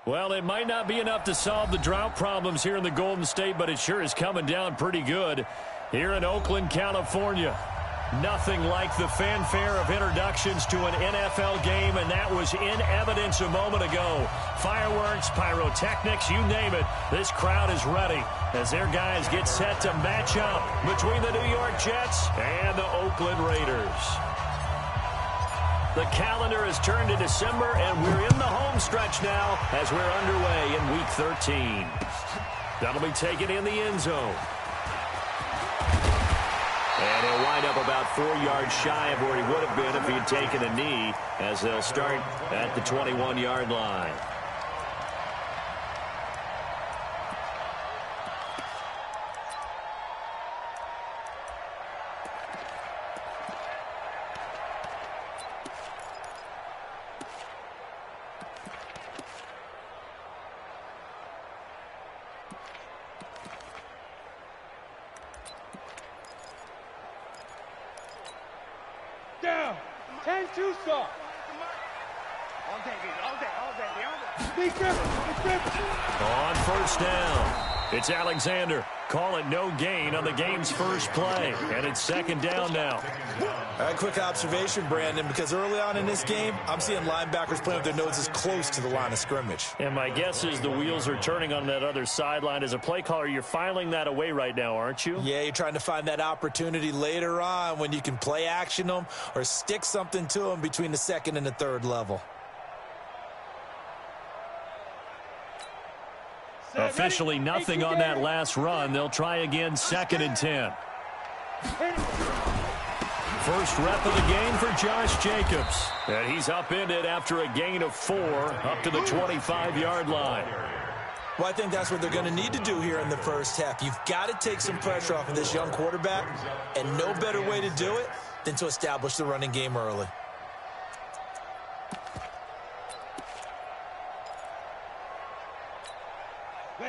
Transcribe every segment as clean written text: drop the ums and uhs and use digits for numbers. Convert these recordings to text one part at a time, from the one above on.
Well, it might not be enough to solve the drought problems here in the Golden State, but it sure is coming down pretty good here in Oakland, California. Nothing like the fanfare of introductions to an NFL game, and that was in evidence a moment ago. Fireworks, pyrotechnics, you name it. This crowd is ready as their guys get set to match up between the New York Jets and the Oakland Raiders. The calendar has turned to December, and we're in the home stretch now as we're underway in Week 13. That'll be taken in the end zone. And he'll wind up about 4 yards shy of where he would have been if he had taken a knee, as they'll start at the 21-yard line. Down. 10-2 soft. On first down, it's Alexander. Call it no gain on the game's first play, and it's second down now. All right, quick observation, Brandon, because early on in this game, I'm seeing linebackers playing with their noses close to the line of scrimmage. And my guess is the wheels are turning on that other sideline. As a play caller, you're filing that away right now, aren't you? Yeah, you're trying to find that opportunity later on when you can play action them or stick something to them between the second and the third level. Officially nothing on that last run. They'll try again, second and 10. First rep of the game for Josh Jacobs. And he's upended after a gain of 4 up to the 25-yard line. Well, I think that's what they're going to need to do here in the first half. You've got to take some pressure off of this young quarterback, and no better way to do it than to establish the running game early.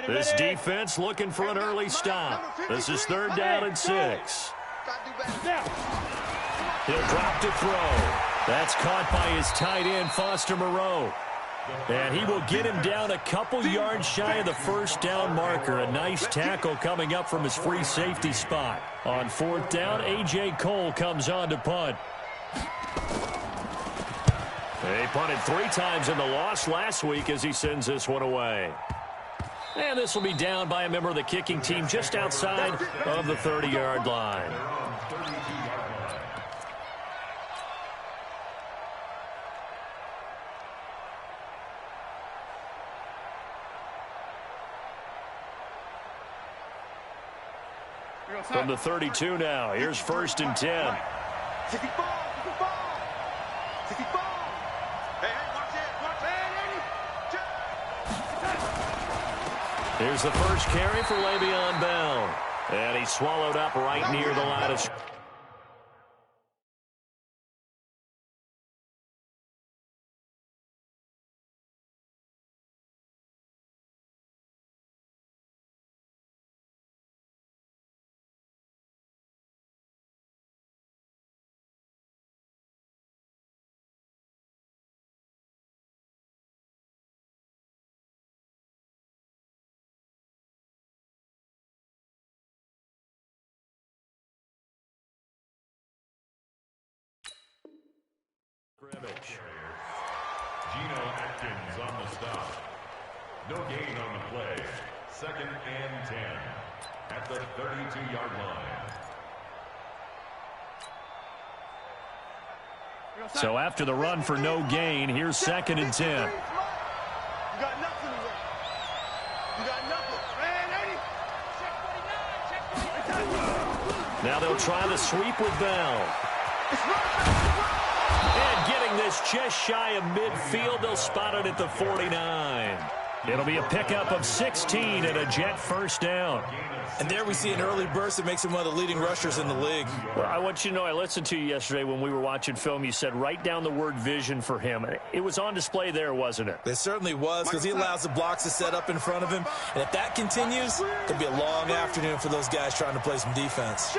This defense looking for an early stop. This is third down and 6. He'll drop to throw. That's caught by his tight end, Foster Moreau. And he will get him down a couple yards shy of the first down marker. A nice tackle coming up from his free safety spot. On fourth down, A.J. Cole comes on to punt. They punted 3 times in the loss last week as he sends this one away. And this will be down by a member of the kicking team just outside of the 30-yard line. From the 32 now, here's first and 10. Here's the first carry for Le'Veon Bell. And he's swallowed up right near the line of... Geno Atkins on the stop. No gain on the play. Second and 10 at the 32-yard line. So after the run for no gain, here's second and 10. You got nothing to run. You got nothing. Now they'll try the sweep with Bell. And getting this just shy of midfield, they'll spot it at the 49. It'll be a pickup of 16 and a Jet first down. And there we see an early burst that makes him one of the leading rushers in the league. Well, I want you to know, I listened to you yesterday when we were watching film. You said write down the word vision for him. It was on display there, wasn't it? It certainly was, because he allows the blocks to set up in front of him. And if that continues, it'll be a long afternoon for those guys trying to play some defense.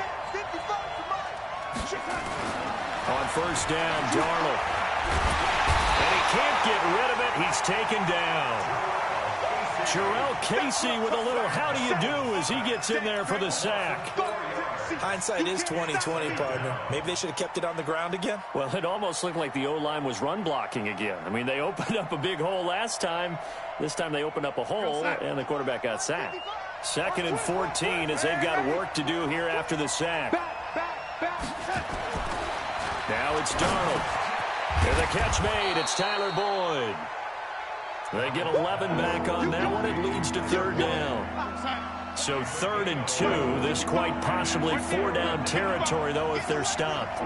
On first down, Darnold. And he can't get rid of it. He's taken down. Jarrell Casey with a little how do you do as he gets in there for the sack. Hindsight is 20/20, partner. Maybe they should have kept it on the ground again. Well, it almost looked like the O-line was run blocking again. I mean, they opened up a big hole last time. This time they opened up a hole, and the quarterback got sacked. 2nd and 14 as they've got work to do here after the sack. Now it's Darnold. Here's the catch made. It's Tyler Boyd. They get 11 back on that one. It leads to 3rd down. So 3rd and 2. This quite possibly 4-down territory, though, if they're stopped.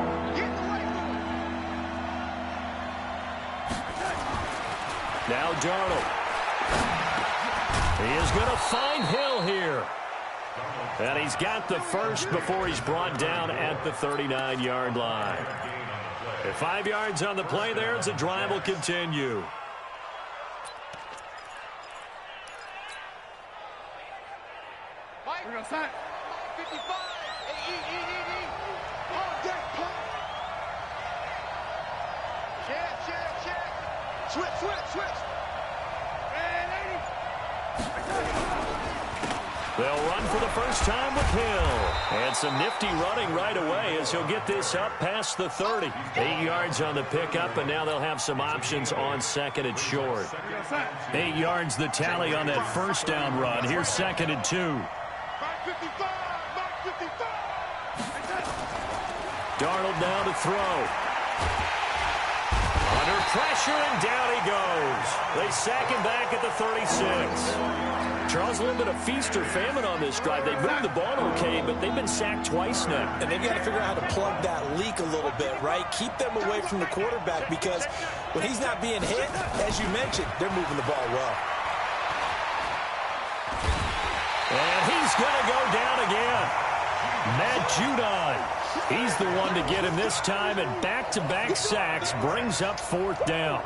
Now Darnold. He is going to find Hill here. And he's got the first before he's brought down at the 39-yard line. At 5 yards on the play there as the drive will continue. We're going to sign. 55. Check. Switch. And 80. They'll run for the first time with Hill. And some nifty running right away as he'll get this up past the 30. 8 yards on the pickup, and now they'll have some options on 2nd and short. 8 yards the tally on that first down run. Here's 2nd and 2. Darnold now to throw. Under pressure, and down he goes. They sack him back at the 36. Charles, a little bit of feast or famine on this drive. They've moved the ball okay, but they've been sacked twice now. And they've got to figure out how to plug that leak a little bit, right? Keep them away from the quarterback because when he's not being hit, as you mentioned, they're moving the ball well. And he's going to go down again. Matt Judon. He's the one to get him this time, and back-to-back sacks brings up 4th down.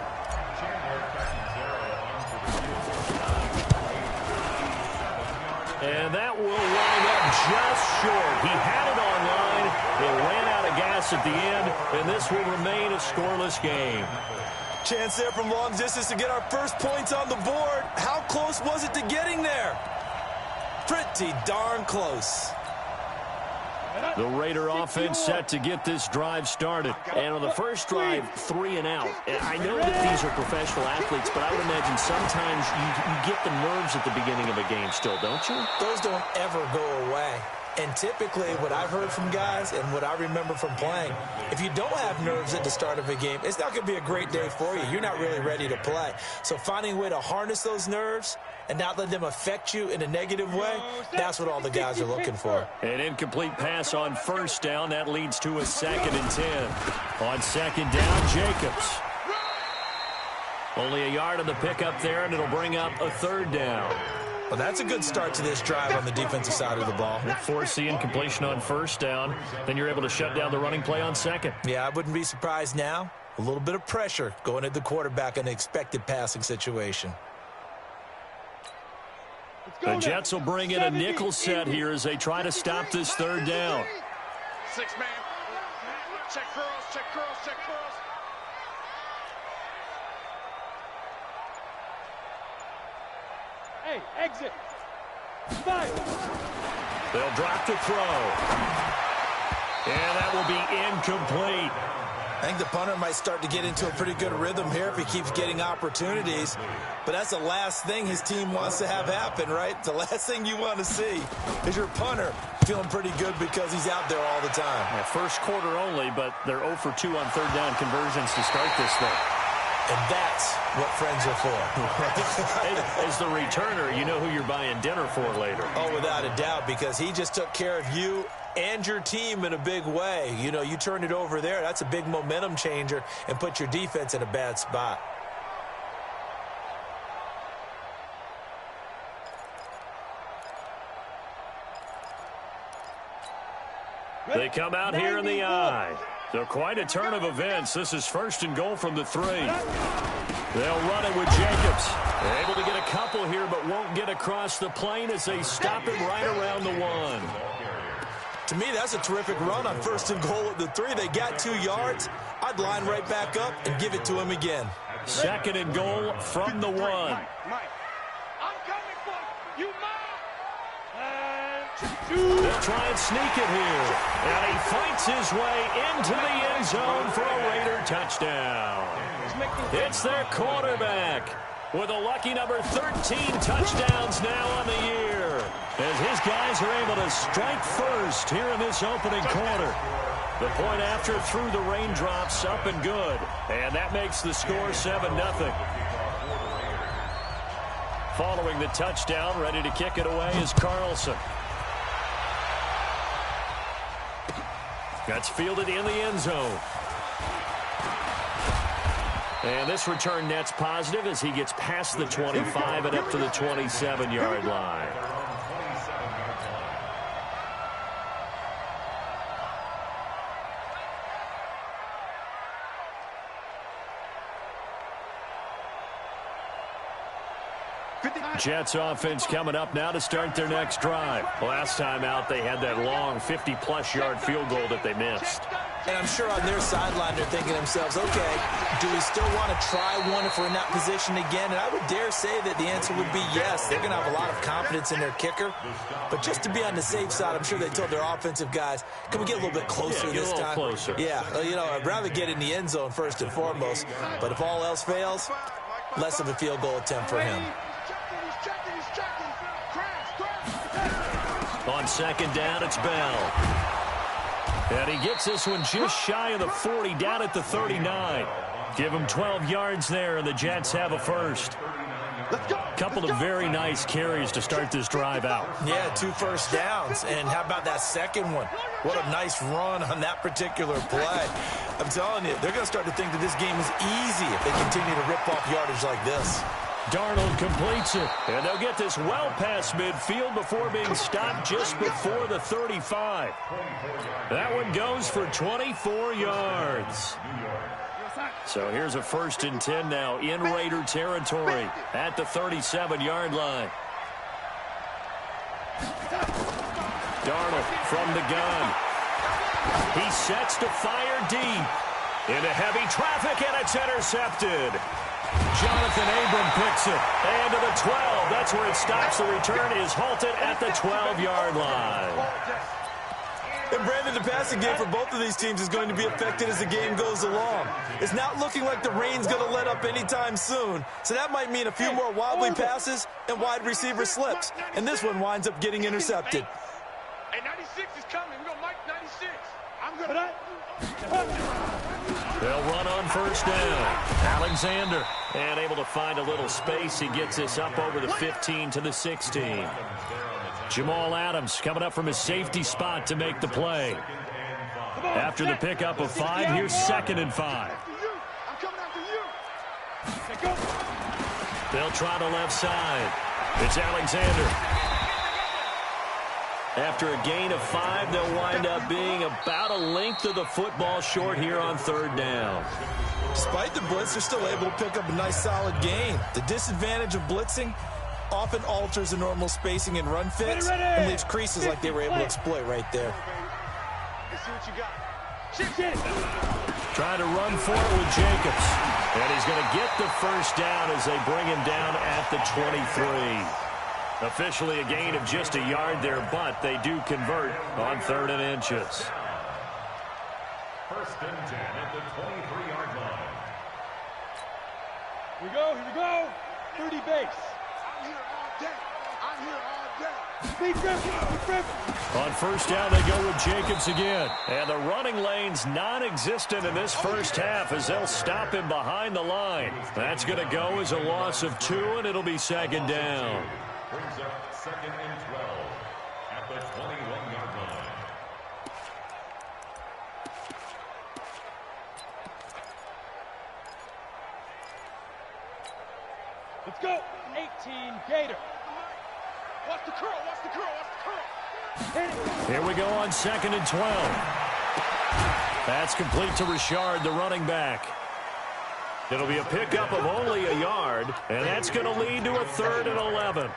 And that will wind up just short. He had it on line. It ran out of gas at the end, and this will remain a scoreless game. Chance there from long distance to get our first points on the board. How close was it to getting there? Pretty darn close. The Raider offense set to get this drive started. And on the first drive, 3 and out. And I know that these are professional athletes, but I would imagine sometimes you get the nerves at the beginning of a game still, don't you? Those don't ever go away. And typically what I've heard from guys and what I remember from playing, if you don't have nerves at the start of a game, it's not going to be a great day for you. You're not really ready to play. So finding a way to harness those nerves and not let them affect you in a negative way, that's what all the guys are looking for. An incomplete pass on first down. That leads to a 2nd and 10. On 2nd down, Jacobs. Only a yard on the pickup there, and it'll bring up a 3rd down. Well, that's a good start to this drive on the defensive side of the ball. Force the incompletion on first down. Then you're able to shut down the running play on 2nd. Yeah, I wouldn't be surprised now. A little bit of pressure going at the quarterback in an expected passing situation. The Jets will bring in a nickel set here as they try to stop this 3rd down. 6-man. Check curls. Hey, exit. 5. They'll drop to throw. And that will be incomplete. I think the punter might start to get into a pretty good rhythm here if he keeps getting opportunities. But that's the last thing his team wants to have happen, right? The last thing you want to see is your punter feeling pretty good because he's out there all the time. Yeah, first quarter only, but they're 0 for 2 on 3rd down conversions to start this thing. And that's what friends are for. As the returner, you know who you're buying dinner for later. Oh, without a doubt, because he just took care of you and your team in a big way. You know, you turned it over there. That's a big momentum changer and put your defense in a bad spot. They come out here in the eye. So quite a turn of events. This is 1st and goal from the 3. They'll run it with Jacobs. They're able to get a couple here, but won't get across the plane as they stop him right around the 1. To me, that's a terrific run on 1st and goal at the 3. They got 2 yards. I'd line right back up and give it to him again. 2nd and goal from the 1. Mike. I'm coming. They'll try and sneak it here. And he fights his way into the end zone for a Raider touchdown. It's their quarterback with a lucky number 13 touchdowns now on the year, as his guys are able to strike first here in this opening quarter. The point after through the raindrops, up and good. And that makes the score 7-0. Following the touchdown, ready to kick it away is Carlson. That's fielded in the end zone. And this return net's positive as he gets past the 25 and up to the 27-yard line. Jets offense coming up now to start their next drive. Last time out, they had that long 50-plus yard field goal that they missed. And I'm sure on their sideline they're thinking to themselves, okay, do we still want to try one if we're in that position again? And I would dare say that the answer would be yes. They're going to have a lot of confidence in their kicker. But just to be on the safe side, I'm sure they told their offensive guys, can we get a little bit closer this time? Closer. Yeah, you know, I'd rather get in the end zone first and foremost. But if all else fails, less of a field goal attempt for him. On second down, it's Bell. And he gets this one just shy of the 40, down at the 39. Give him 12 yards there, and the Jets have a first. Couple of very nice carries to start this drive out. Yeah, 2 first downs. And how about that second one? What a nice run on that particular play. I'm telling you, they're going to start to think that this game is easy if they continue to rip off yardage like this. Darnold completes it, and they'll get this well past midfield before being stopped just before the 35. That one goes for 24 yards. So here's a 1st and 10 now in Raider territory at the 37-yard line. Darnold from the gun. He sets to fire deep into heavy traffic, and it's intercepted. Jonathan Abram picks it. And to the 12. That's where it stops. The return is halted at the 12-yard line. And Brandon, the passing game for both of these teams is going to be affected as the game goes along. It's not looking like the rain's going to let up anytime soon. So that might mean a few more wobbly passes and wide receiver slips. And this one winds up getting intercepted. Hey, 96 is coming. We're going to Mike 96. I'm going to... They'll run on first down. Alexander, and able to find a little space. He gets this up over the 15 to the 16. Jamal Adams coming up from his safety spot to make the play. After the pickup of 5, here's 2nd and 5. They'll try the left side. It's Alexander. After a gain of 5, they'll wind up being about a length of the football short here on 3rd down. Despite the blitz, they're still able to pick up a nice solid gain. The disadvantage of blitzing often alters the normal spacing and run fits and leaves creases like they were able to exploit right there. Let's see what you got. Trying to run for it with Jacobs. And he's going to get the first down as they bring him down at the 23. Officially a gain of just a yard there, but they do convert on 3rd and inches. 1st and 10 at the 23-yard line. Here we go. 30 base. I'm here all day. Speed Griffin. On 1st down, they go with Jacobs again. And the running lane's non-existent in this first half as they'll stop him behind the line. That's going to go as a loss of 2, and it'll be 2nd down. Brings up 2nd and 12 at the 21-yard line. Let's go. 18, Gator. Watch the curl. Here we go on 2nd and 12. That's complete to Richard, the running back. It'll be a pickup of only a yard, and that's going to lead to a 3rd and 11.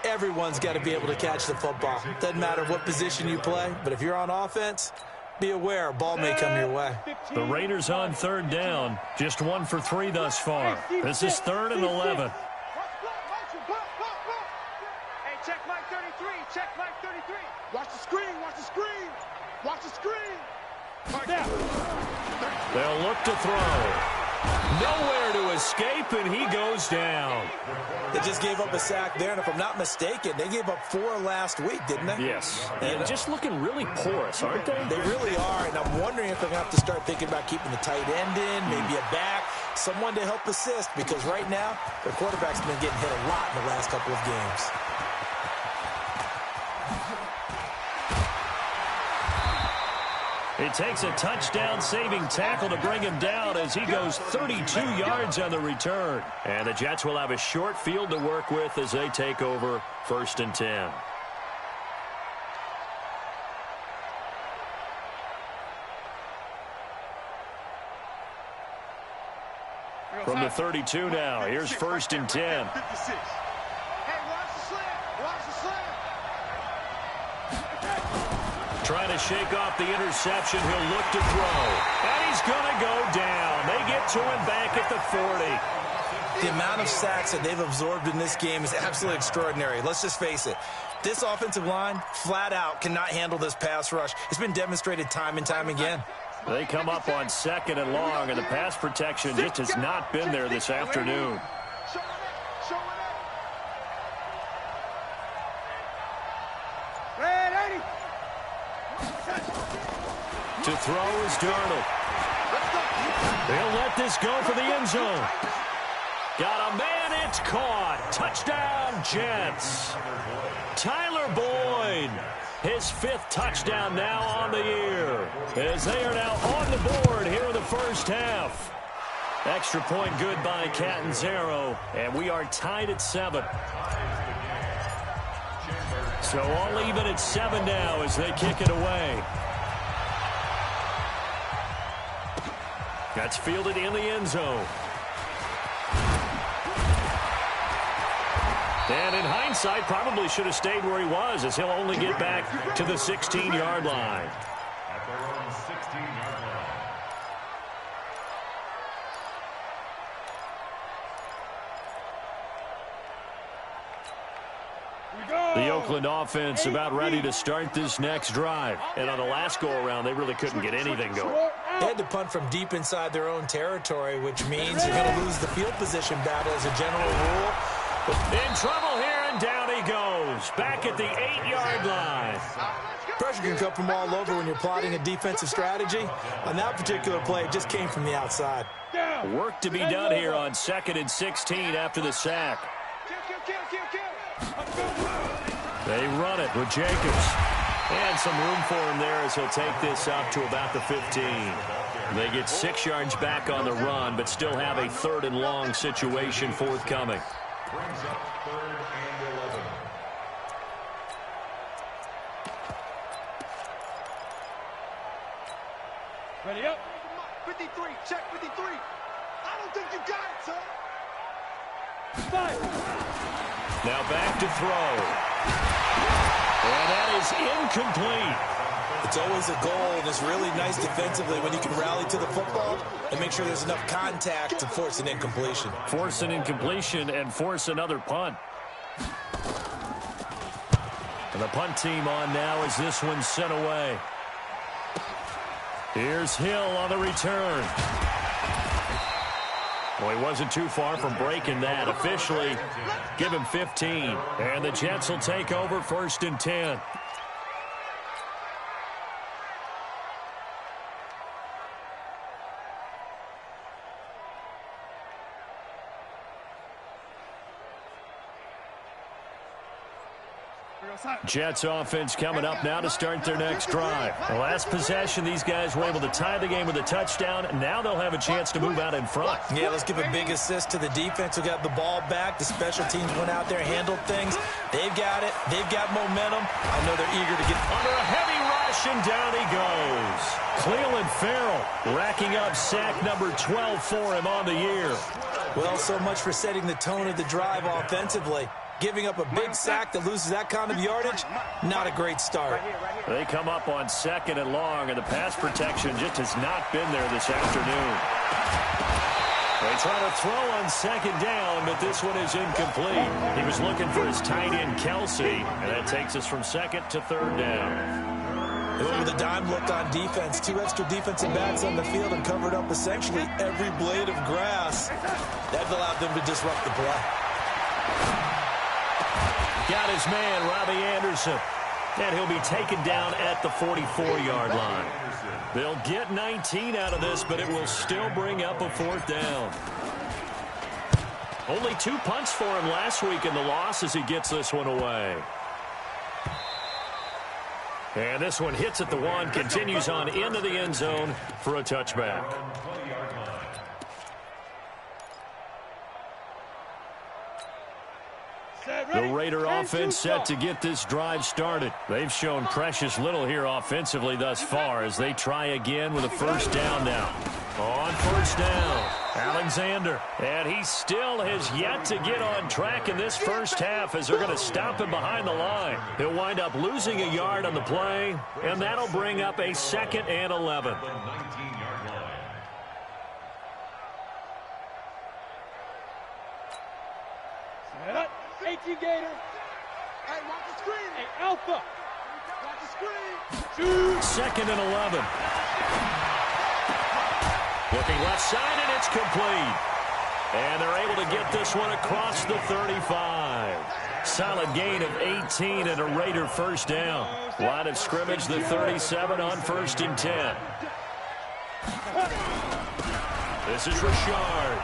Everyone's got to be able to catch the football. Doesn't matter what position you play, but if you're on offense, be aware a ball may come your way. The Raiders on 3rd down, just 1 for 3 thus far. This is 3rd and 11. Hey, check Mike 33. Watch the screen. Watch the screen. Watch the screen. Snap. They'll look to throw. Nowhere to escape, and he goes down. They just gave up a sack there, and if I'm not mistaken, they gave up 4 last week, didn't they? Yes. And just looking really porous, aren't they? They really are, and I'm wondering if they're going to have to start thinking about keeping the tight end in, maybe a back, someone to help assist, because right now, their quarterback's been getting hit a lot in the last couple of games. It takes a touchdown-saving tackle to bring him down as he goes 32 yards on the return. And the Jets will have a short field to work with as they take over 1st and 10. From the 32 now, here's 1st and 10. 56. Hey, watch the slant. Watch the slant. Trying to shake off the interception. He'll look to throw. And he's going to go down. They get to him back at the 40. The amount of sacks that they've absorbed in this game is absolutely extraordinary. Let's just face it. This offensive line, flat out, cannot handle this pass rush. It's been demonstrated time and time again. They come up on 2nd and long, and the pass protection just has not been there this afternoon. To throw is Darnold. They'll let this go for the end zone. Got a man, it's caught. Touchdown, Jets. Tyler Boyd, his 5th touchdown now on the year, as they are now on the board here in the first half. Extra point good by Catanzaro, and we are tied at 7. So all even at 7 now as they kick it away. That's fielded in the end zone. And in hindsight, probably should have stayed where he was, as he'll only get back to the 16-yard line. At their own 16-yard line. The Oakland offense about ready to start this next drive. And on the last go-around, they really couldn't get anything going. They had to punt from deep inside their own territory, which means you're going to lose the field position battle as a general rule. In trouble here, and down he goes. Back at the 8-yard line. Pressure can come from all over when you're plotting a defensive strategy. On that particular play, it just came from the outside. Work to be done here on 2nd and 16 after the sack. They run it with Jacobs. And some room for him there as he'll take this up to about the 15. They get 6 yards back on the run, but still have a 3rd and long situation forthcoming. Brings up 3rd and 11. Ready up. 53. Check 53. I don't think you got it, son. 5. Now back to throw. And that is incomplete. It's always a goal, and it's really nice defensively when you can rally to the football and make sure there's enough contact to force an incompletion. Force an incompletion and force another punt. And the punt team on now as this one's sent away. Here's Hill on the return. Well, he wasn't too far from breaking that. Officially, give him 15. And the Jets will take over 1st and 10. Jets offense coming up now to start their next drive. The last possession, these guys were able to tie the game with a touchdown. Now they'll have a chance to move out in front. Yeah, let's give a big assist to the defense who got the ball back. The special teams went out there, handled things. They've got it. They've got momentum. I know they're eager to get under a heavy rush, and down he goes. Cleveland Farrell racking up sack number 12 for him on the year. Well, so much for setting the tone of the drive offensively. Giving up a big sack that loses that kind of yardage, not a great start. They come up on 2nd and long, and the pass protection just has not been there this afternoon. They try to throw on second down, but this one is incomplete. He was looking for his tight end, Kelsey, and that takes us from second to third down. With a dime look on defense, 2 extra defensive backs on the field and covered up essentially every blade of grass. That allowed them to disrupt the play. Got his man, Robbie Anderson. And he'll be taken down at the 44-yard line. They'll get 19 out of this, but it will still bring up a fourth down. Only 2 punts for him last week in the loss as he gets this one away. And this one hits at the 1, continues on into the end zone for a touchback. The Raider offense set to get this drive started. They've shown precious little here offensively thus far as they try again with a first down now. On first down, Alexander. And he still has yet to get on track in this first half as they're going to stop him behind the line. He'll wind up losing a yard on the play, and that'll bring up a 2nd and 11. 18 Gator. Hey, watch the screen. Hey, Alpha. Watch the screen. 2nd and 11. Looking left side, and it's complete. And they're able to get this one across the 35. Solid gain of 18 and a Raider first down. Line of scrimmage, the 37 on 1st and 10. This is Richard.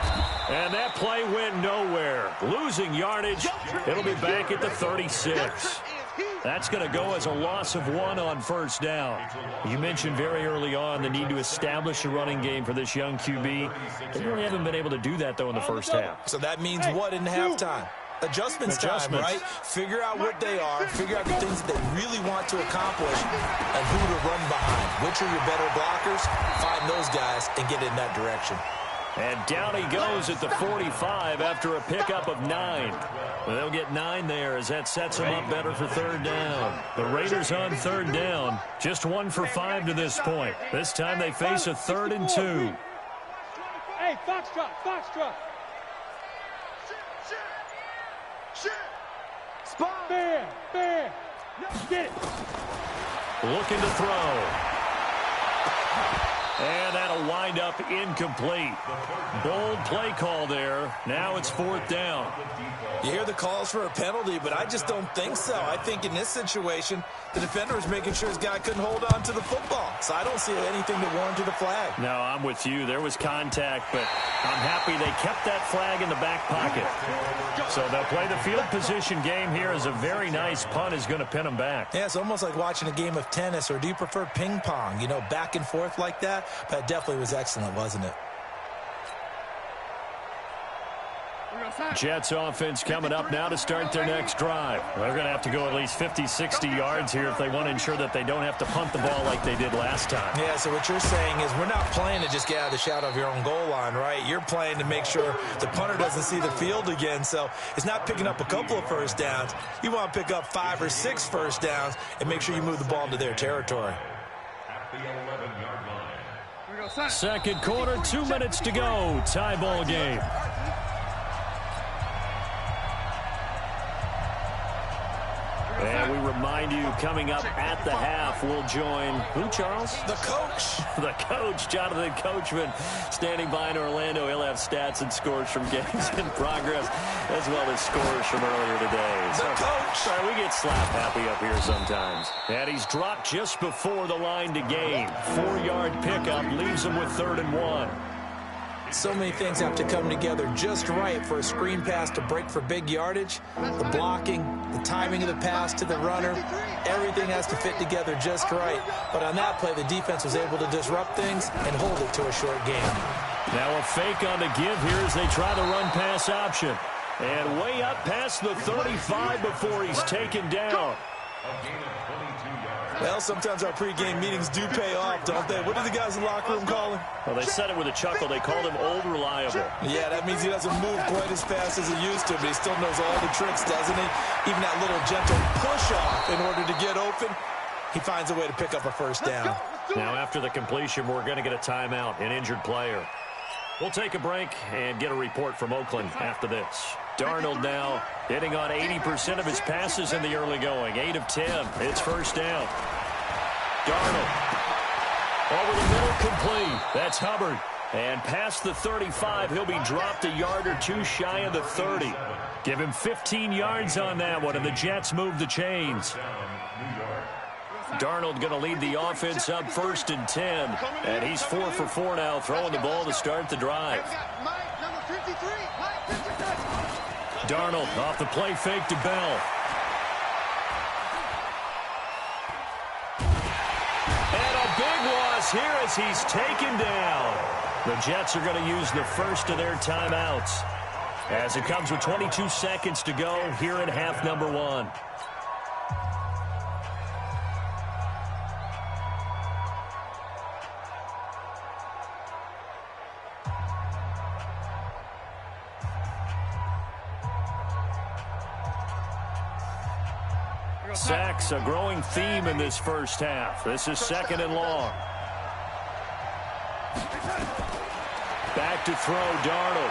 And that play went nowhere. Losing yardage. It'll be back at the 36. That's going to go as a loss of 1 on first down. You mentioned very early on the need to establish a running game for this young QB. They really haven't been able to do that, though, in the first half. So that means what in halftime? Adjustments time, right? Figure out what they are, figure out the things that they really want to accomplish, and who to run behind. Which are your better blockers? Find those guys and get in that direction. And down he goes at the 45 after a pickup of 9. Well, they'll get 9 there as that sets them up better for third down. The Raiders on third down, just 1 for 5 to this point. This time they face a 3rd and 2. Hey, Foxtrot, Foxtrot. Spot. Bear, bear. Get it. Looking to throw. And that'll wind up incomplete. Bold play call there. Now it's 4th down. You hear the calls for a penalty, but I just don't think so. I think in this situation, the defender was making sure his guy couldn't hold on to the football. So I don't see anything that warranted a flag. No, I'm with you. There was contact, but I'm happy they kept that flag in the back pocket. So they'll play the field position game here as a very nice punt is going to pin them back. Yeah, it's almost like watching a game of tennis, or do you prefer ping pong? You know, back and forth like that? But it definitely was excellent, wasn't it? Jets offense coming up now to start their next drive. They're going to have to go at least 50, 60 yards here if they want to ensure that they don't have to punt the ball like they did last time. Yeah, so what you're saying is we're not playing to just get out of the shadow of your own goal line, right? You're playing to make sure the punter doesn't see the field again. So it's not picking up a couple of first downs. You want to pick up 5 or 6 first downs and make sure you move the ball into their territory. At the 11-yard line. Second quarter, 2 minutes to go. Tie ball game. And we remind you, coming up at the half, we'll join who, Charles? The coach. The coach, Jonathan Coachman, standing by in Orlando. He'll have stats and scores from games in progress, as well as scores from earlier today. The coach. Sorry, we get slap happy up here sometimes. And he's dropped just before the line to gain. 4-yard pickup leaves him with 3rd and 1. So many things have to come together just right for a screen pass to break for big yardage. The blocking, the timing of the pass to the runner, everything has to fit together just right. But on that play, the defense was able to disrupt things and hold it to a short game. Now a fake on the give here as they try the run-pass option. And way up past the 35 before he's taken down. Well, sometimes our pregame meetings do pay off, don't they? What do the guys in the locker room call him? Well, they said it with a chuckle. They called him Old Reliable. Yeah, that means he doesn't move quite as fast as he used to, but he still knows all the tricks, doesn't he? Even that little gentle push-off in order to get open, he finds a way to pick up a first down. Now, after the completion, we're going to get a timeout, an injured player. We'll take a break and get a report from Oakland after this. Darnold now hitting on 80% of his passes in the early going. 8 of 10. It's first down. Darnold. Over the middle, complete. That's Hubbard. And past the 35, he'll be dropped a yard or two shy of the 30. Give him 15 yards on that one, and the Jets move the chains. Darnold going to lead the offense up 1st and 10. And he's 4 for 4 now, throwing the ball to start the drive. Darnold off the play fake to Bell. And a big loss here as he's taken down. The Jets are going to use the first of their timeouts as it comes with 22 seconds to go here in half number 1. Sacks, a growing theme in this first half. This is 2nd and long. Back to throw, Darnold.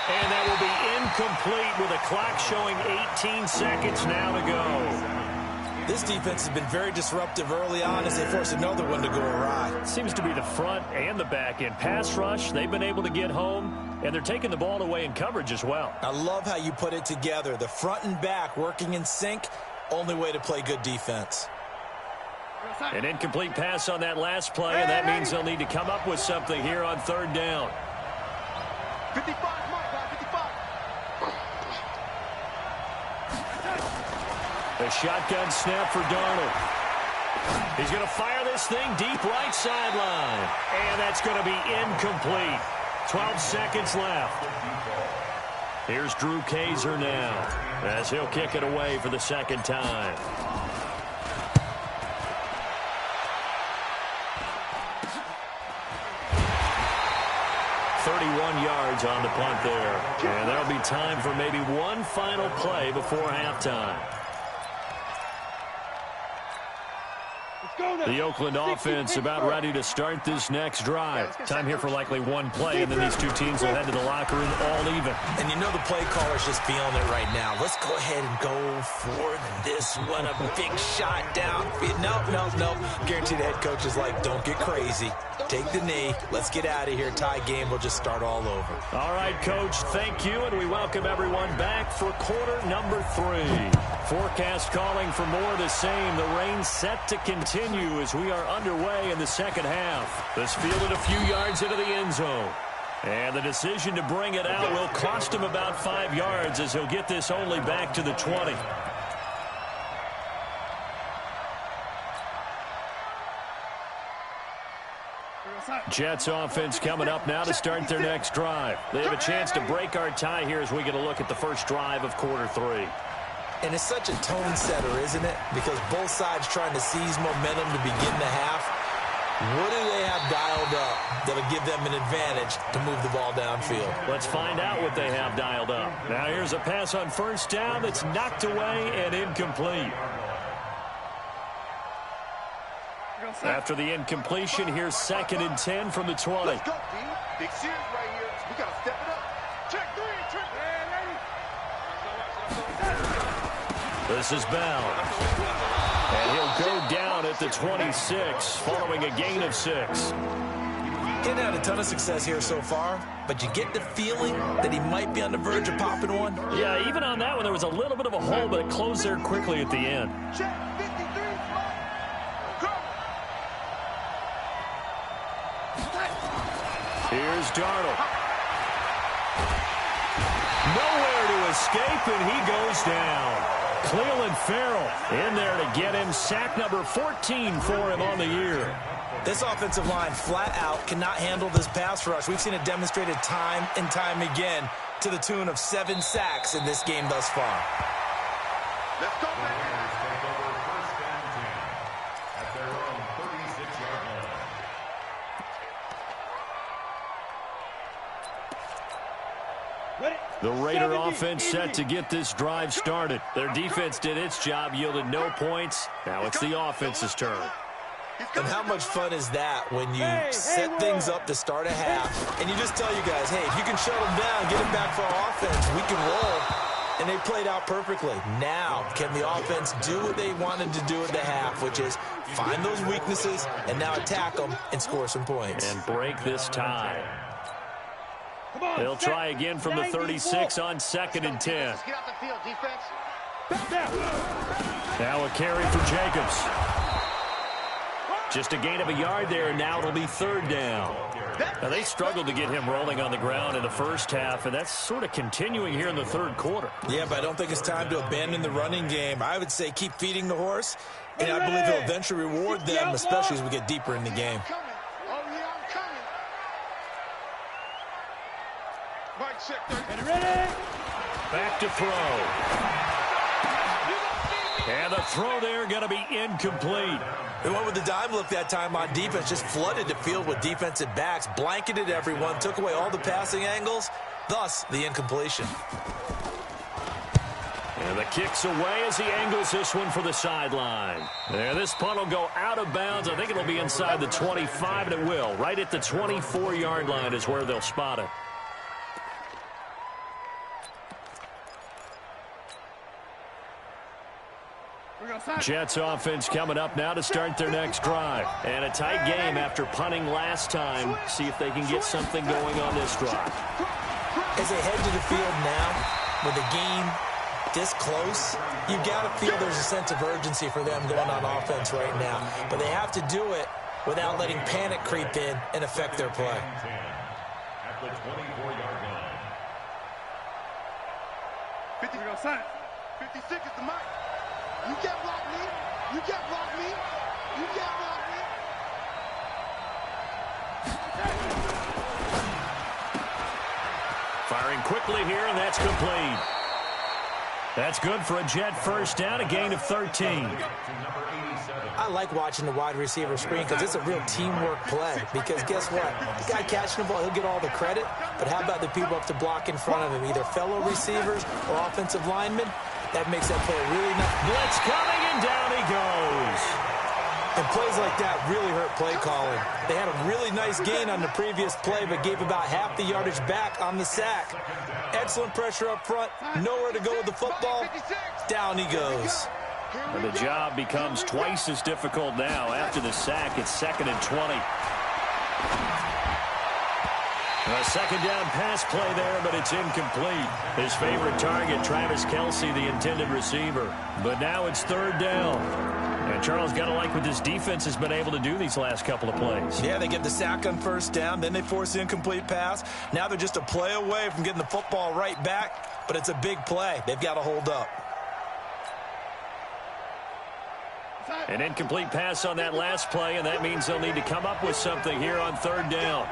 And that will be incomplete with a clock showing 18 seconds now to go. This defense has been very disruptive early on as they force another one to go awry. Seems to be the front and the back end. Pass rush, they've been able to get home, and they're taking the ball away in coverage as well. I love how you put it together. The front and back working in sync, only way to play good defense. An incomplete pass on that last play, and that means they'll need to come up with something here on 3rd down. 55, Mike, 55. A shotgun snap for Darnold. He's going to fire this thing deep right sideline. And that's going to be incomplete. 12 seconds left. Here's Drew Kaiser now as he'll kick it away for the 2nd time. Yards on the punt there. And there'll be time for maybe one final play before halftime. The Oakland offense about ready to start this next drive. Time here for likely one play, and then these two teams will head to the locker room all even. And you know the play caller's just feeling it right now. Let's go ahead and go for this one. A big shot down. Nope. Guaranteed the head coach is like, don't get crazy. Take the knee. Let's get out of here. Tie game will just start all over. All right, Coach, thank you, and we welcome everyone back for quarter number 3. Forecast calling for more of the same. The rain set to continue as we are underway in the 2nd half. This fielded a few yards into the end zone. And the decision to bring it out will cost him about 5 yards as he'll get this only back to the 20. Jets offense coming up now to start their next drive. They have a chance to break our tie here as we get a look at the first drive of quarter 3. And it's such a tone setter, isn't it? Because both sides trying to seize momentum to begin the half. What do they have dialed up that'll give them an advantage to move the ball downfield? Let's find out what they have dialed up. Now here's a pass on 1st down that's knocked away and incomplete. After the incompletion, here's 2nd and 10 from the 20. Let's go, D. Big series right here. We got to step it up. Check 3. This is Bell. And he'll go down at the 26 following a gain of 6. He's had a ton of success here so far, but you get the feeling that he might be on the verge of popping one. Yeah, even on that one, there was a little bit of a hole, but it closed there quickly at the end. Check 53. Go. Here's Darnold. Nowhere to escape, and he goes down. Clelin Ferrell in there to get him. Sack number 14 for him on the year. This offensive line flat out cannot handle this pass rush. We've seen it demonstrated time and time again to the tune of 7 sacks in this game thus far. Let's go, man. Take over 1st and 10 at their own 36-yard line. The Raider offense set to get this drive started. Their defense did its job, yielded no points. Now it's the offense's turn. And how much fun is that when you set things up to start a half, and you just tell you guys, hey, if you can shut them down, get it back for our offense, we can roll. And they played out perfectly. Now, can the offense do what they wanted to do at the half, which is find those weaknesses and now attack them and score some points. And break this tie. They'll try again from the 36 on 2nd and 10. Get out the field, defense. Now a carry for Jacobs. Just a gain of a yard there, and now it'll be 3rd down. Now, they struggled to get him rolling on the ground in the first half, and that's sort of continuing here in the 3rd quarter. Yeah, but I don't think it's time to abandon the running game. I would say keep feeding the horse, and I believe he'll eventually reward them, especially as we get deeper in the game. Oh, yeah, I'm coming. Mike, check that. Ready? Back to throw. And the throw there going to be incomplete. They went with the dime look that time on defense, just flooded the field with defensive backs, blanketed everyone, took away all the passing angles, thus the incompletion. And the kick's away as he angles this one for the sideline. And this punt will go out of bounds. I think it'll be inside the 25, and it will. Right at the 24-yard line is where they'll spot it. Jets offense coming up now to start their next drive. And a tight game after punting last time. See if they can get something going on this drive. As they head to the field now, with the game this close, you've got to feel there's a sense of urgency for them going on offense right now. But they have to do it without letting panic creep in and affect their play. At the 24-yard line. 50, 56 is the mic. You can't block me. You can't block me. You can't block me. Firing quickly here, and that's complete. That's good for a Jet first down, a gain of 13. I like watching the wide receiver screen because it's a real teamwork play. Because guess what? The guy catching the ball, he'll get all the credit. But how about the people up to block in front of him, either fellow receivers or offensive linemen? That makes that play really nice. Blitz coming, and down he goes. And plays like that really hurt play calling. They had a really nice gain on the previous play, but gave about half the yardage back on the sack. Excellent pressure up front. Nowhere to go with the football. Down he goes. And the job becomes twice as difficult now. After the sack, it's 2nd and 20. A second down pass play there, but it's incomplete. His favorite target, Travis Kelce, the intended receiver. But now it's 3rd down. And Charles, got to like what this defense has been able to do these last couple of plays. Yeah, they get the sack on first down, then they force the incomplete pass. Now they're just a play away from getting the football right back, but it's a big play. They've got to hold up. An incomplete pass on that last play, and that means they'll need to come up with something here on 3rd down.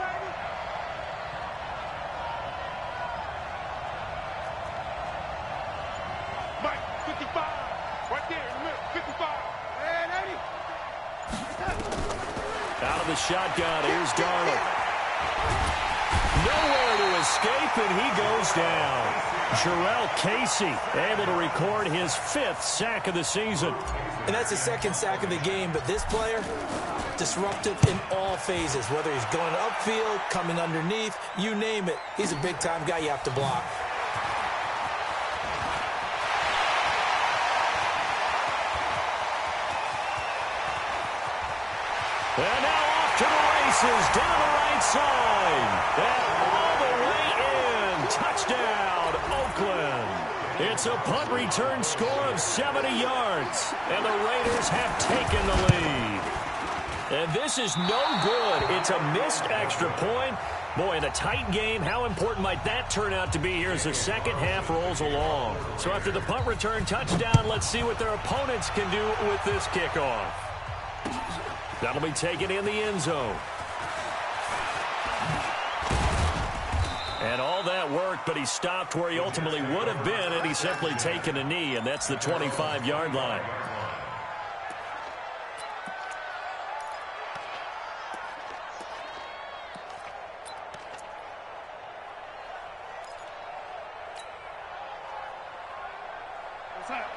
Out of the shotgun, here's Darnold. Nowhere to escape, and he goes down. Jurrell Casey able to record his 5th sack of the season. And that's his 2nd sack of the game, but this player, disruptive in all phases, whether he's going upfield, coming underneath, you name it. He's a big-time guy you have to block. And now off to the races, down the right side. And all the way in. Touchdown, Oakland. It's a punt return score of 70 yards. And the Raiders have taken the lead. And this is no good. It's a missed extra point. Boy, in a tight game, how important might that turn out to be here as the second half rolls along? So after the punt return touchdown, let's see what their opponents can do with this kickoff. That'll be taken in the end zone. And all that worked, but he stopped where he ultimately would have been, and he's simply taken a knee, and that's the 25-yard line.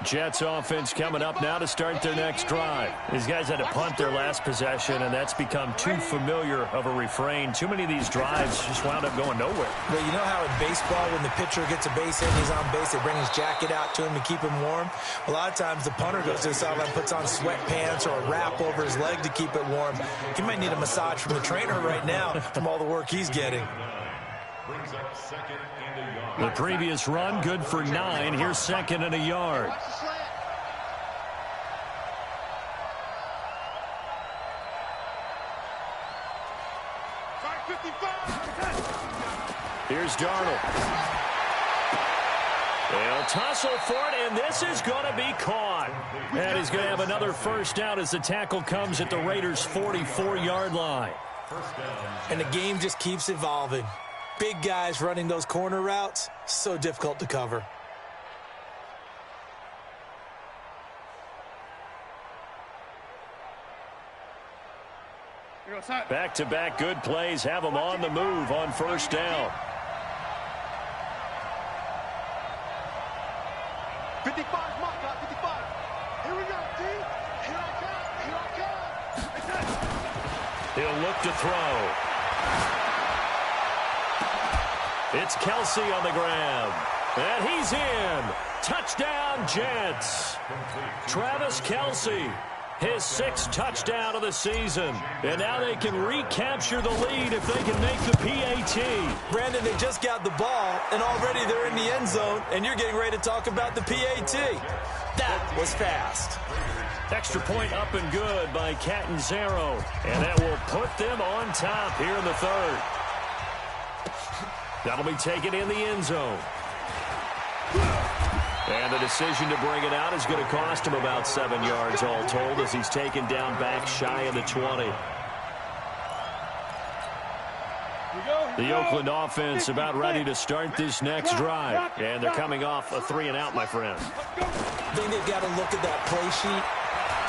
Jets offense coming up now to start their next drive. These guys had to punt their last possession, and that's become too familiar of a refrain. Too many of these drives just wound up going nowhere. Well, you know how in baseball, when the pitcher gets a base hit and he's on base, they bring his jacket out to him to keep him warm? A lot of times the punter goes to the sideline, puts on sweatpants or a wrap over his leg to keep it warm. He might need a massage from the trainer right now from all the work he's getting. The previous run, good for 9. Here's 2nd and a yard. Here's Darnold. They'll tussle for it, and this is going to be caught. And he's going to have another first down as the tackle comes at the Raiders' 44-yard line. And the game just keeps evolving. Big guys running those corner routes, so difficult to cover. Back-to-back good plays have them on the move on first down. 55, mark out, 55. Here we go, D. Here I come. He'll look to throw. It's Kelsey on the grab. And he's in. Touchdown, Jets. Travis Kelsey, his 6th touchdown of the season. And now they can recapture the lead if they can make the PAT. Brandon, they just got the ball, and already they're in the end zone, and you're getting ready to talk about the PAT. That was fast. Extra point up and good by Catanzaro. And that will put them on top here in the 3rd. That'll be taken in the end zone. And the decision to bring it out is going to cost him about 7 yards all told as he's taken down back shy of the 20. The Oakland offense about ready to start this next drive. And they're coming off a 3-and-out, my friend. I think they've got to look at that play sheet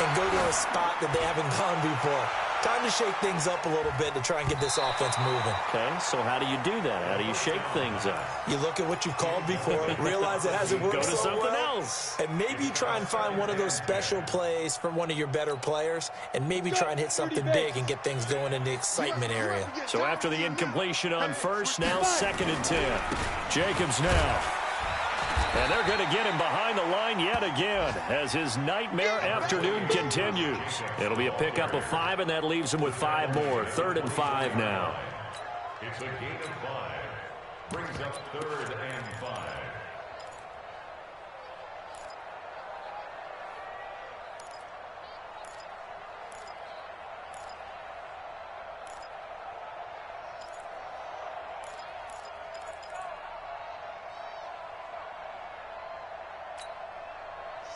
and go to a spot that they haven't gone before. Time to shake things up a little bit to try and get this offense moving. Okay, so how do you do that? How do you shake things up? You look at what you've called before, realize it hasn't worked Go to so something well, else. and maybe you try and find one of those special plays from one of your better players, and maybe try and hit something big and get things going in the excitement area. So after the incompletion on first, now 2nd and 10. Jacobs now. And they're going to get him behind the line yet again as his nightmare afternoon continues. It'll be a pickup of 5, and that leaves him with 5 more. 3rd and 5 now. It's a gain of 5. Brings up 3rd and 5.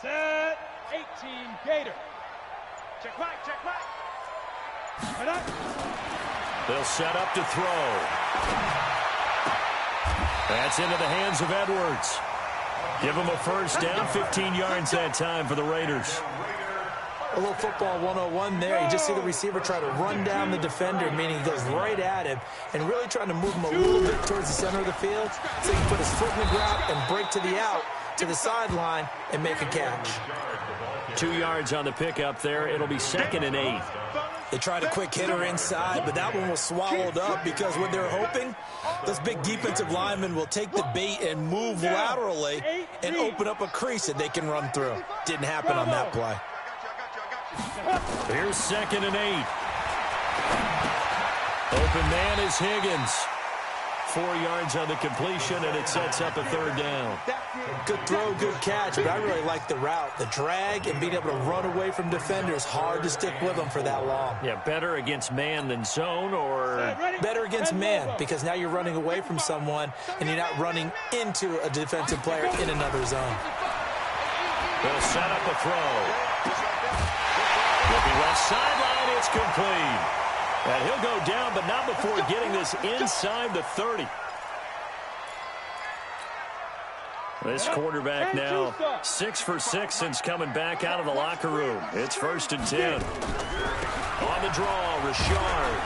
Set, 18, Gator. Check back. They'll set up to throw. That's into the hands of Edwards. Give him a first down, 15 yards that time for the Raiders. A little football 101 there. You just see the receiver try to run down the defender, meaning he goes right at him and really trying to move him a little bit towards the center of the field so he can put his foot in the ground and break to the out, to the sideline, and make a catch. 2 yards on the pickup there. It'll be 2nd and 8. They tried a quick hitter inside, but that one was swallowed up because what they're hoping, those big defensive linemen will take the bait and move laterally and open up a crease that they can run through. Didn't happen on that play. Here's 2nd and 8. Open man is Higgins. 4 yards on the completion, and it sets up a 3rd down. Good throw, good catch, but I really like the route. The drag and being able to run away from defenders, hard to stick with them for that long. Yeah, better against man than zone, or? Better against man, because now you're running away from someone, and you're not running into a defensive player in another zone. They'll set up a throw. Looking left sideline, it's complete. And he'll go down, but not before getting this inside the 30. This quarterback now 6 for 6 since coming back out of the locker room. It's 1st and 10. On the draw, Richard.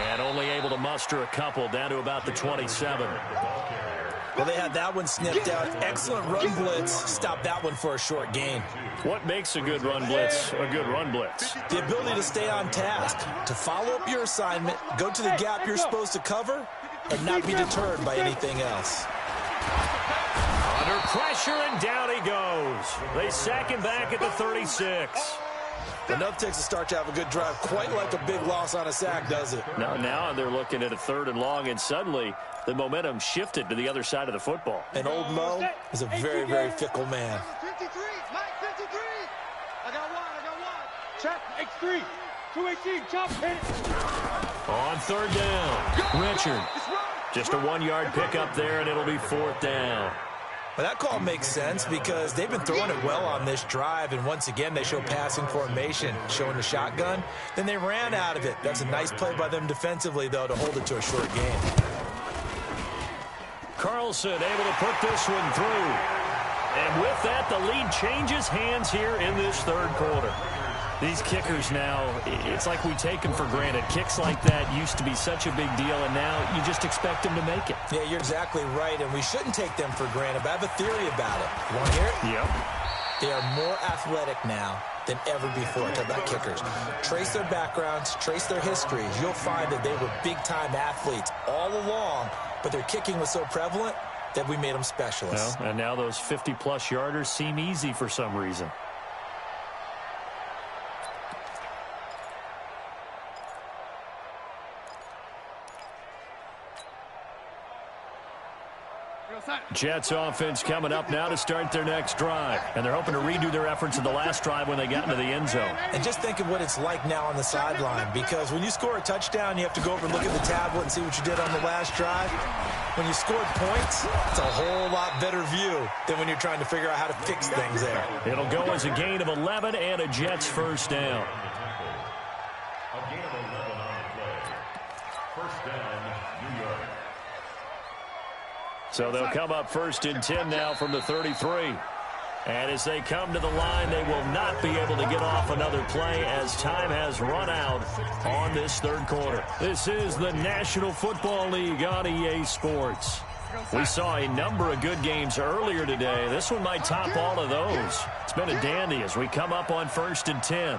And only able to muster a couple down to about the 27. Well, they had that one snipped out. Excellent run blitz. Stop that one for a short gain. What makes a good run blitz a good run blitz? The ability to stay on task, to follow up your assignment, go to the gap you're supposed to cover, and not be deterred by anything else. Under pressure, and down he goes. They sack him back at the 36. Enough takes a start to have a good drive, quite like a big loss on a sack, does it? Now they're looking at a 3rd and long, and suddenly the momentum shifted to the other side of the football. And old Mo is a very, very fickle man. 53, Mike 53. I got one. Check, X3. 218, chop, hit it. On 3rd down, Richard. Just a 1-yard pickup there, and it'll be 4th down. Well, that call makes sense because they've been throwing it well on this drive, and once again they show passing formation, showing the shotgun. Then they ran out of it. That's a nice play by them defensively, though, to hold it to a short gain. Carlson able to put this one through. And with that, the lead changes hands here in this 3rd quarter. These kickers now, it's like we take them for granted. Kicks like that used to be such a big deal, and now you just expect them to make it. Yeah, you're exactly right, and we shouldn't take them for granted, but I have a theory about it. You want to hear it? Yep. They are more athletic now than ever before. Talk about kickers. Trace their backgrounds, trace their histories. You'll find that they were big-time athletes all along, but their kicking was so prevalent that we made them specialists. Well, and now those 50-plus yarders seem easy for some reason. Jets offense coming up now to start their next drive. And they're hoping to redo their efforts in the last drive when they got into the end zone. And just think of what it's like now on the sideline, because when you score a touchdown, you have to go over and look at the tablet and see what you did on the last drive. When you scored points, it's a whole lot better view than when you're trying to figure out how to fix things there. It'll go as a gain of 11 and a Jets 1st down. A gain of 11 on the play. 1st down, New York. So they'll come up 1st and 10 now from the 33. And as they come to the line, they will not be able to get off another play as time has run out on this 3rd quarter. This is the National Football League on EA Sports. We saw a number of good games earlier today. This one might top all of those. It's been a dandy as we come up on 1st and 10.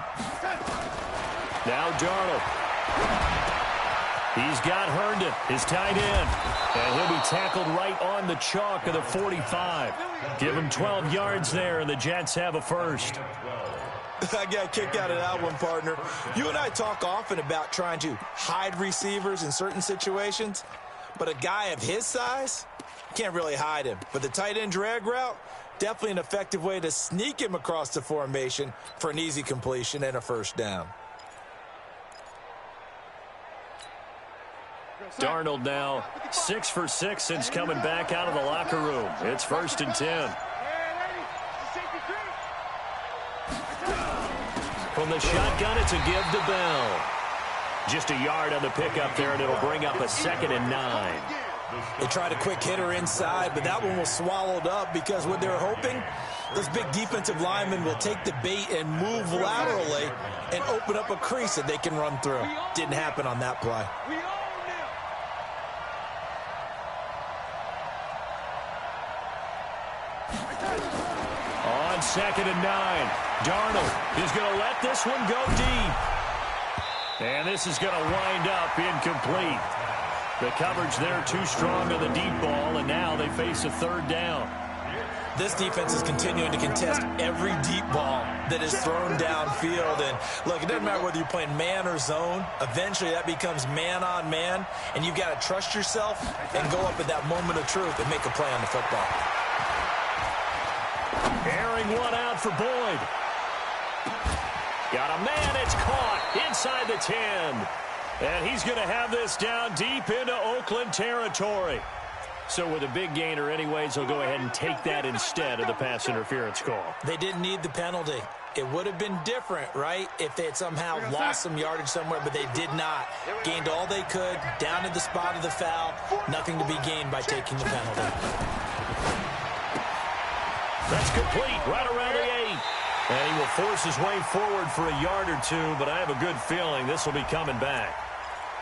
Now Darnold. He's got Herndon, his tight end, and he'll be tackled right on the chalk of the 45. Give him 12 yards there, and the Jets have a 1st. I got kicked out of that one, partner. You and I talk often about trying to hide receivers in certain situations, but a guy of his size can't really hide him. But the tight end drag route, definitely an effective way to sneak him across the formation for an easy completion and a 1st down. Darnold now 6 for 6 since coming back out of the locker room. It's 1st and 10. From the shotgun, it's a give to Bell. Just a yard on the pickup there, and it'll bring up a 2nd and 9. They tried a quick hitter inside, but that one was swallowed up because what they were hoping, those big defensive linemen will take the bait and move laterally and open up a crease that they can run through. Didn't happen on that play. On 2nd and 9, Darnold is going to let this one go deep. And this is going to wind up incomplete. The coverage there too strong on the deep ball, and now they face a 3rd down. This defense is continuing to contest every deep ball that is thrown downfield. And look, it doesn't matter whether you're playing man or zone. Eventually that becomes man on man, and you've got to trust yourself and go up at that moment of truth and make a play on the football. Airing one out for Boyd. Got a man, it's caught inside the 10. And he's going to have this down deep into Oakland territory. So with a big gainer anyways, he'll go ahead and take that instead of the pass interference call. They didn't need the penalty. It would have been different, right, if they had somehow lost some yardage somewhere, but they did not. Gained all they could, down to the spot of the foul. Nothing to be gained by taking the penalty. That's complete, right around the 8. And he will force his way forward for a yard or two, but I have a good feeling this will be coming back.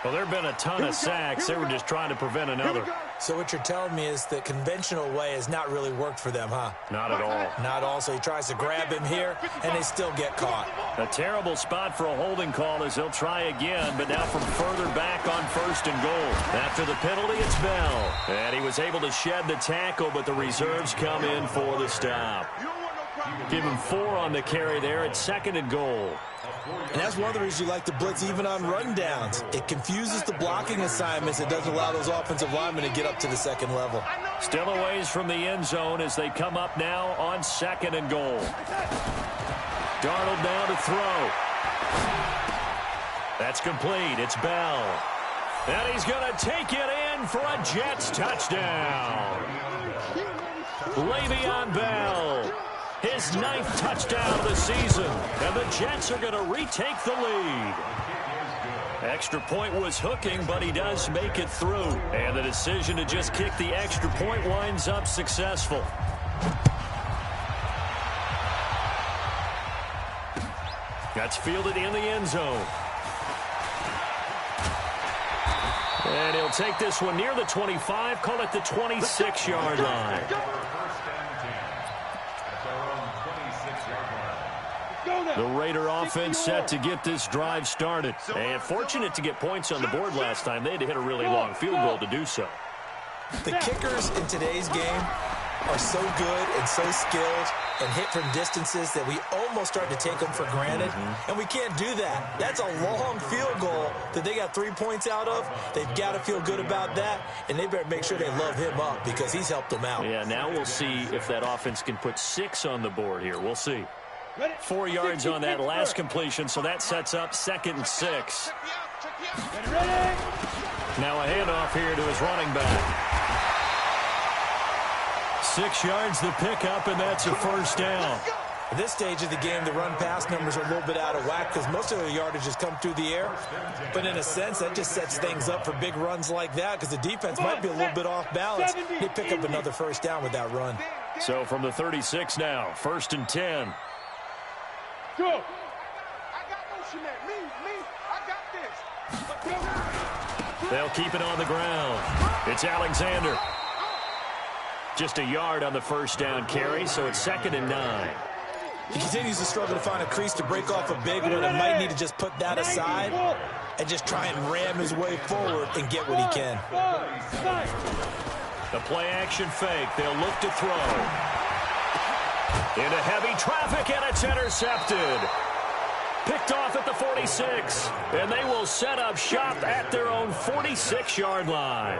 Well, there have been a ton of sacks. They were just trying to prevent another. So what you're telling me is the conventional way has not really worked for them, huh? Not at all. Not at all. So he tries to grab him here, and they still get caught. A terrible spot for a holding call as they'll try again, but now from further back on 1st and goal. After the penalty, it's Bell. And he was able to shed the tackle, but the reserves come in for the stop. Give him 4 on the carry there at 2nd and goal. And that's one of the reasons you like to blitz even on rundowns. It confuses the blocking assignments. It doesn't allow those offensive linemen to get up to the 2nd level. Still a ways from the end zone as they come up now on 2nd and goal. Darnold now to throw. That's complete. It's Bell. And he's going to take it in for a Jets touchdown. Le'Veon Bell. His 9th touchdown of the season. And the Jets are going to retake the lead. Extra point was hooking, but he does make it through. And the decision to just kick the extra point winds up successful. That's fielded in the end zone. And he'll take this one near the 25, call it the 26-yard line. The Raider offense set to get this drive started. And fortunate to get points on the board last time. They had to hit a really long field goal to do so. The kickers in today's game are so good and so skilled and hit from distances that we almost start to take them for granted. And we can't do that. That's a long field goal that they got 3 points out of. They've got to feel good about that, and they better make sure they love him up because he's helped them out. Yeah, now we'll see if that offense can put 6 on the board here. We'll see. 4 yards on that last completion, so that sets up 2nd and 6. Now a handoff here to his running back. 6 yards the pickup, and that's a 1st down. At this stage of the game, the run-pass numbers are a little bit out of whack because most of the yardage has come through the air. But in a sense, that just sets things up for big runs like that because the defense might be a little bit off balance. They pick up another 1st down with that run. So from the 36 now, 1st and 10. Go. I got motion there. Me. I got this. They'll keep it on the ground. It's Alexander. Just a yard on the 1st down carry, so it's 2nd and 9. He continues to struggle to find a crease to break off a big one and might need to just put that aside and just try and ram his way forward and get what he can. The play action fake. They'll look to throw. Into heavy traffic, and it's intercepted. Picked off at the 46, and they will set up shop at their own 46-yard line.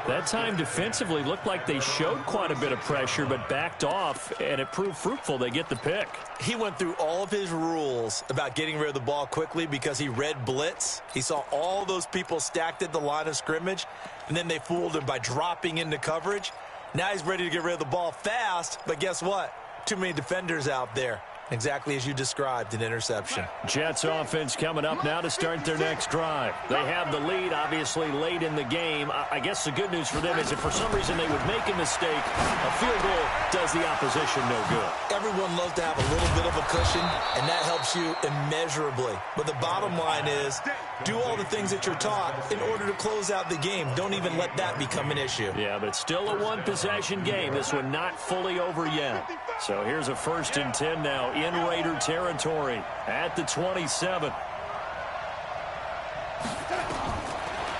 That time defensively looked like they showed quite a bit of pressure, but backed off, and it proved fruitful. They get the pick. He went through all of his rules about getting rid of the ball quickly because he read blitz. He saw all those people stacked at the line of scrimmage, and then they fooled him by dropping into coverage. Now he's ready to get rid of the ball fast, but guess what? Too many defenders out there. Exactly as you described, an interception. Jets offense coming up now to start their next drive. They have the lead, obviously, late in the game. I guess the good news for them is if for some reason they would make a mistake, a field goal does the opposition no good. Everyone loves to have a little bit of a cushion, and that helps you immeasurably. But the bottom line is, do all the things that you're taught in order to close out the game. Don't even let that become an issue. Yeah, but still a one-possession game. This one not fully over yet. So here's a 1st and 10 now in Raider territory at the 27.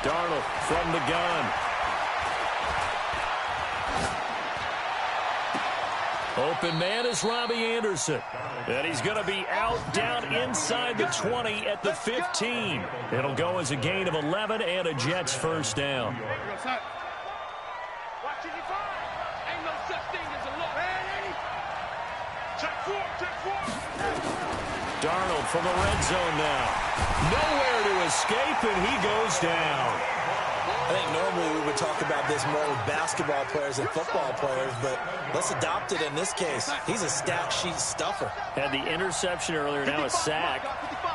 Darnold from the gun. Open man is Robbie Anderson. And he's going to be out down inside the 20 at the 15. It'll go as a gain of 11 and a Jets 1st down. Darnold from the red zone now. Nowhere to escape, and he goes down. I think normally we would talk about this more with basketball players and football players, but let's adopt it in this case. He's a stat sheet stuffer. Had the interception earlier, now a sack.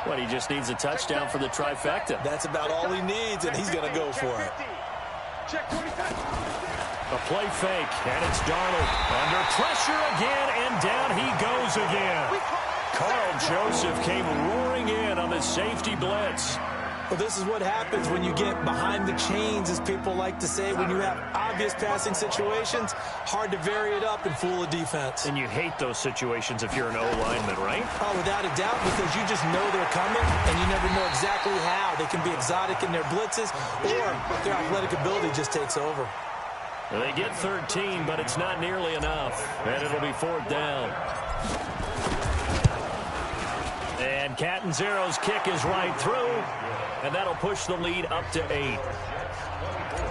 What, he just needs a touchdown for the trifecta. That's about all he needs, and he's going to go for it. A play fake, and it's Darnold. Under pressure again, and down he goes again. Carl Joseph came roaring in on the safety blitz. Well, this is what happens when you get behind the chains, as people like to say. When you have obvious passing situations, hard to vary it up and fool a defense. And you hate those situations if you're an O-lineman, right? Oh, without a doubt, because you just know they're coming, and you never know exactly how. They can be exotic in their blitzes, or their athletic ability just takes over. They get 13, but it's not nearly enough. And it'll be 4th down. And Catanzaro's kick is right through. And that'll push the lead up to 8.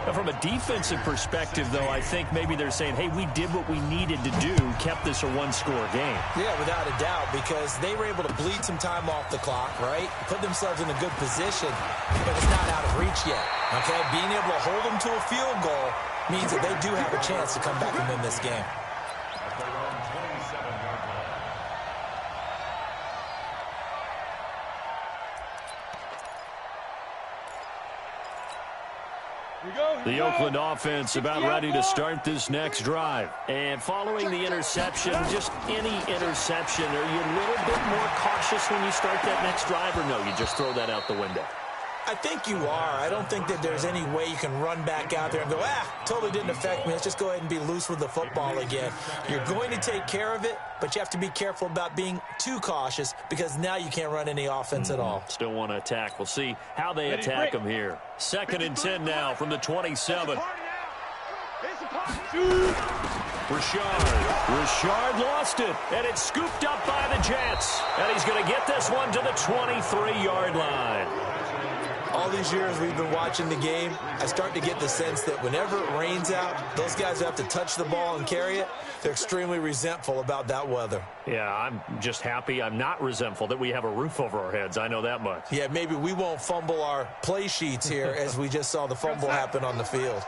Now, from a defensive perspective, though, I think maybe they're saying, hey, we did what we needed to do, kept this a one-score game. Yeah, without a doubt, because they were able to bleed some time off the clock, right? Put themselves in a good position, but it's not out of reach yet, okay? Being able to hold them to a field goal means that they do have a chance to come back and win this game. The Oakland offense about ready to start this next drive. And following the interception, just any interception, are you a little bit more cautious when you start that next drive, or no, you just throw that out the window? I think you are. I don't think that there's any way you can run back out there and go, totally didn't affect me. Let's just go ahead and be loose with the football again. You're going to take care of it, but you have to be careful about being too cautious because now you can't run any offense at all. Still want to attack. We'll see how they attack them here. 2nd and 10 now from the 27. Richard lost it, and it's scooped up by the Jets. And he's going to get this one to the 23-yard line. All these years we've been watching the game, I start to get the sense that whenever it rains out, those guys who have to touch the ball and carry it, they're extremely resentful about that weather. Yeah, I'm just happy I'm not resentful that we have a roof over our heads. I know that much. Yeah, maybe we won't fumble our play sheets here as we just saw the fumble happen on the field.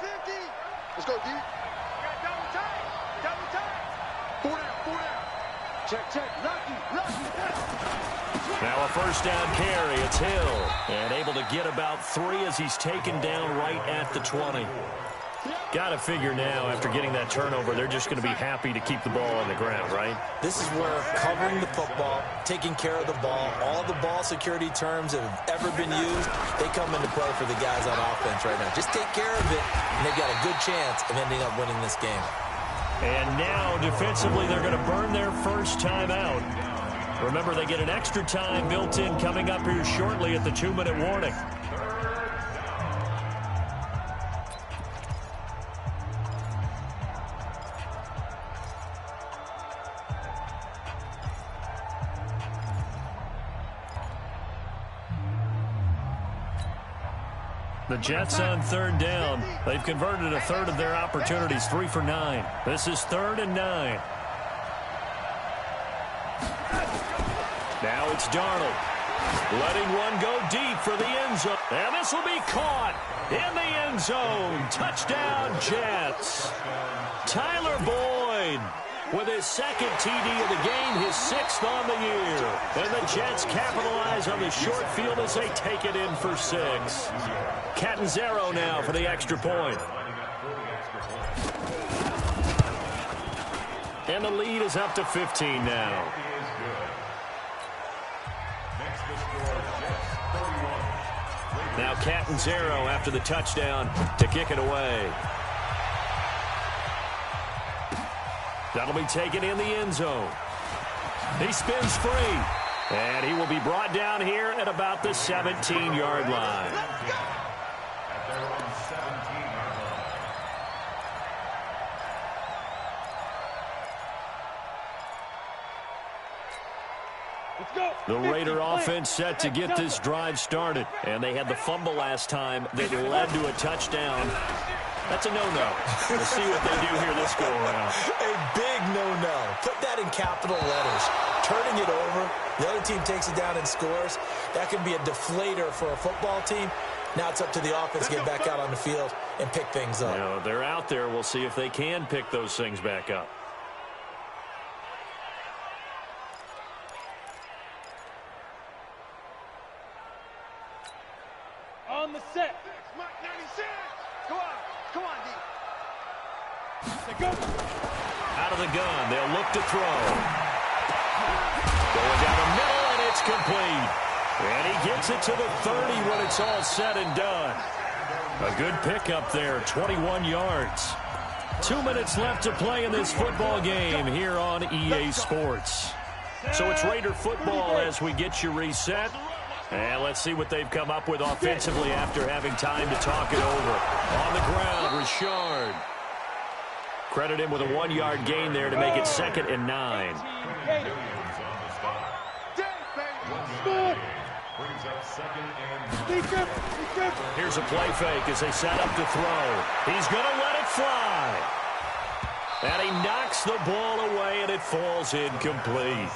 Let's go, D. Double time. 4 down. Check. Lucky. Now a 1st down carry. It's Hill. And able to get about 3 as he's taken down right at the 20. Got to figure now, after getting that turnover, they're just going to be happy to keep the ball on the ground, right? This is where covering the football, taking care of the ball, all the ball security terms that have ever been used, they come into play for the guys on offense right now. Just take care of it, and they've got a good chance of ending up winning this game. And now, defensively, they're going to burn their first time out. Remember, they get an extra time built in coming up here shortly at the 2-minute warning. The Jets on 3rd down. They've converted a third of their opportunities, 3 for 9. This is 3rd and 9. Now it's Darnold, letting one go deep for the end zone. And this will be caught in the end zone. Touchdown, Jets. Tyler Boyd with his 2nd TD of the game, his 6th on the year. And the Jets capitalize on the short field as they take it in for 6. Catanzaro now for the extra point. And the lead is up to 15 now. Now Catanzaro after the touchdown to kick it away. That'll be taken in the end zone. He spins free. And he will be brought down here at about the 17-yard line. The Raider offense set to get this drive started. And they had the fumble last time that led to a touchdown. That's a no-no. We'll see what they do here this go-around. A big no-no. Put that in capital letters. Turning it over, the other team takes it down and scores. That can be a deflator for a football team. Now it's up to the offense to get back out on the field and pick things up. You know, they're out there. We'll see if they can pick those things back up. On the set. 96. Come on, D. Go. Out of the gun, they'll look to throw. Going down the middle, and it's complete. And he gets it to the 30 when it's all said and done. A good pickup there, 21 yards. 2 minutes left to play in this football game here on EA Sports. So it's Raider football as we get you reset. And let's see what they've come up with offensively after having time to talk it over. On the ground, Richard. Credit him with a 1-yard gain there to make it 2nd and 9. Here's a play fake as they set up to throw. He's going to let it fly. And he knocks the ball away, and it falls incomplete.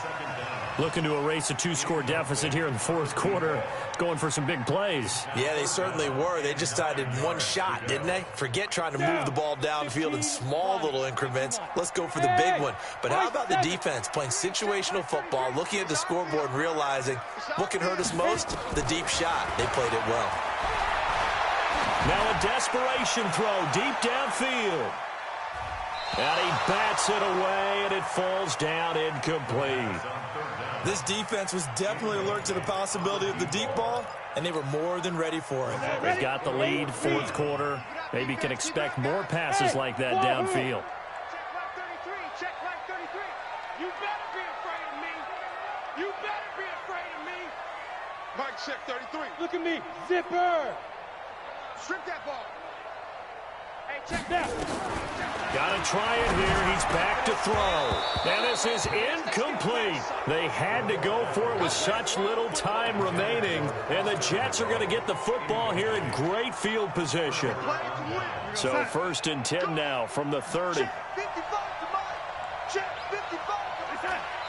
Looking to erase a 2-score deficit here in the fourth quarter. Going for some big plays. Yeah, they certainly were. They just decided one shot, didn't they? Forget trying to move the ball downfield in small little increments. Let's go for the big one. But how about the defense playing situational football, looking at the scoreboard and realizing what can hurt us most? The deep shot. They played it well. Now a desperation throw deep downfield. And he bats it away, and it falls down incomplete. This defense was definitely alert to the possibility of the deep ball, and they were more than ready for it. They've got the lead, fourth quarter. Maybe can expect more passes like that downfield. Check line 33. You better be afraid of me. You better be afraid of me. Mike, check 33. Look at me. Zipper. Strip that ball. Hey, check that. Got to try it here. He's back to throw. And this is incomplete. They had to go for it with such little time remaining. And the Jets are going to get the football here in great field position. So 1st and 10 now from the 30.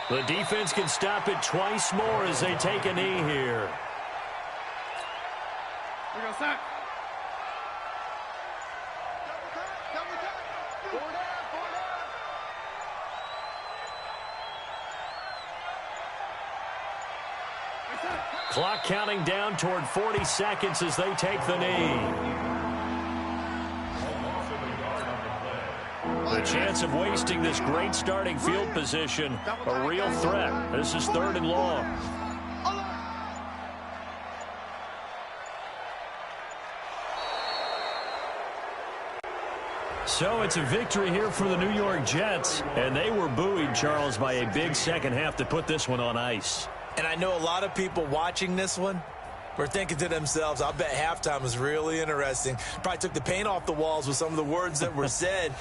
The defense can stop it twice more as they take a knee here. We go, sack. Clock counting down toward 40 seconds as they take the knee. The chance of wasting this great starting field position, a real threat. This is 3rd and long. So it's a victory here for the New York Jets, and they were buoyed, Charles, by a big second half to put this one on ice. And I know a lot of people watching this one were thinking to themselves, I bet halftime was really interesting. Probably took the paint off the walls with some of the words that were said.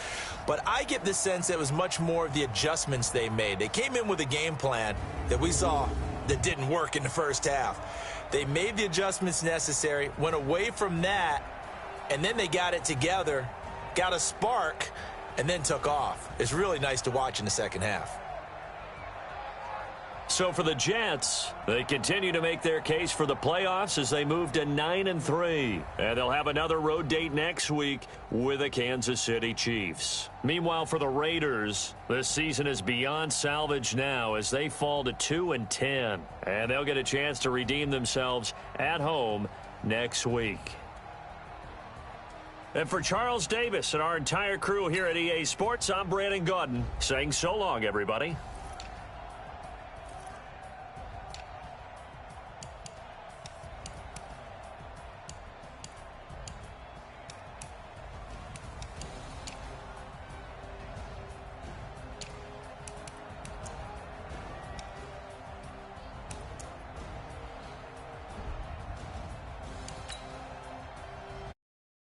But I get the sense that it was much more of the adjustments they made. They came in with a game plan that we saw that didn't work in the first half. They made the adjustments necessary, went away from that, and then they got it together, got a spark, and then took off. It's really nice to watch in the second half. So for the Jets, they continue to make their case for the playoffs as they move to 9-3. And they'll have another road date next week with the Kansas City Chiefs. Meanwhile, for the Raiders, this season is beyond salvage now as they fall to 2-10. And they'll get a chance to redeem themselves at home next week. And for Charles Davis and our entire crew here at EA Sports, I'm Brandon Gaudin saying so long, everybody.